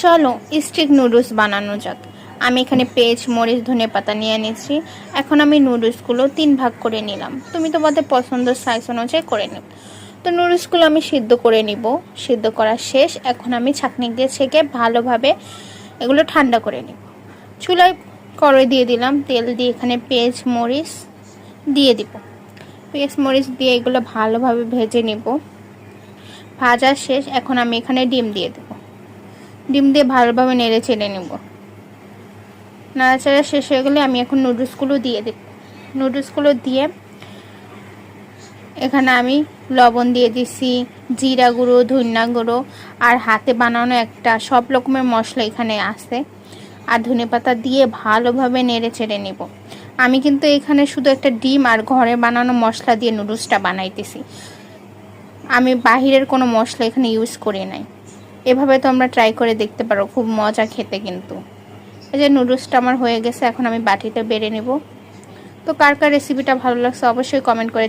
চলো stick noodles বানানো যাক। আমি এখানে পেঁয়াজ, মরিচ, ধনেপাতা নিয়ে নিয়েছি। এখন আমি নুডলসগুলো 3 ভাগ করে নিলাম। তুমি তোমাদের পছন্দ সাইজ অনুযায়ী করে নেব। তো নুডলসগুলো আমি সিদ্ধ করে নিব। সিদ্ধ করা শেষ। এখন আমি ছাঁকনি দিয়ে ছেঁকে ভালোভাবে এগুলো ঠান্ডা করে নিব। চুলায় কড়াই দিয়ে দিলাম, তেল দিয়ে এখানে পেঁয়াজ মরিচ দিয়ে দিব। পেঁয়াজ মরিচ দিয়ে এগুলো ভালোভাবে ভেজে নিব। ভাজা শেষ। এখন আমি এখানে ডিম দিয়ে দেব। ডিম দিয়ে ভালোভাবে নেড়ে চেড়ে নেব। নাড়াচাড়া শেষ হয়ে গেলে আমি এখন নুডলসগুলো দিয়ে দেব। নুডলসগুলো দিয়ে এখানে আমি লবণ দিয়ে দিছি, জিরা গুঁড়ো, ধনিয়া গুঁড়ো আর হাতে বানানো একটা সব রকমের মশলা এখানে আছে, আর ধনেপাতা দিয়ে ভালোভাবে নেড়ে চেড়ে নেব। আমি কিন্তু এখানে শুধু একটা ডিম আর ঘরে বানানো মশলা দিয়ে নুডলসটা বানাইতেছি। আমি বাহিরের কোনো মশলা এখানে ইউজ করি নাই। এভাবে তোমরা ট্রাই করে দেখতে পারো, খুব মজা খেতে কিন্তু। এই যে নুডলসটা আমার হয়ে গেছে, এখন আমি বাটিতে বেড়ে নেব। তো কার কার রেসিপিটা ভালো লাগছে অবশ্যই কমেন্ট করে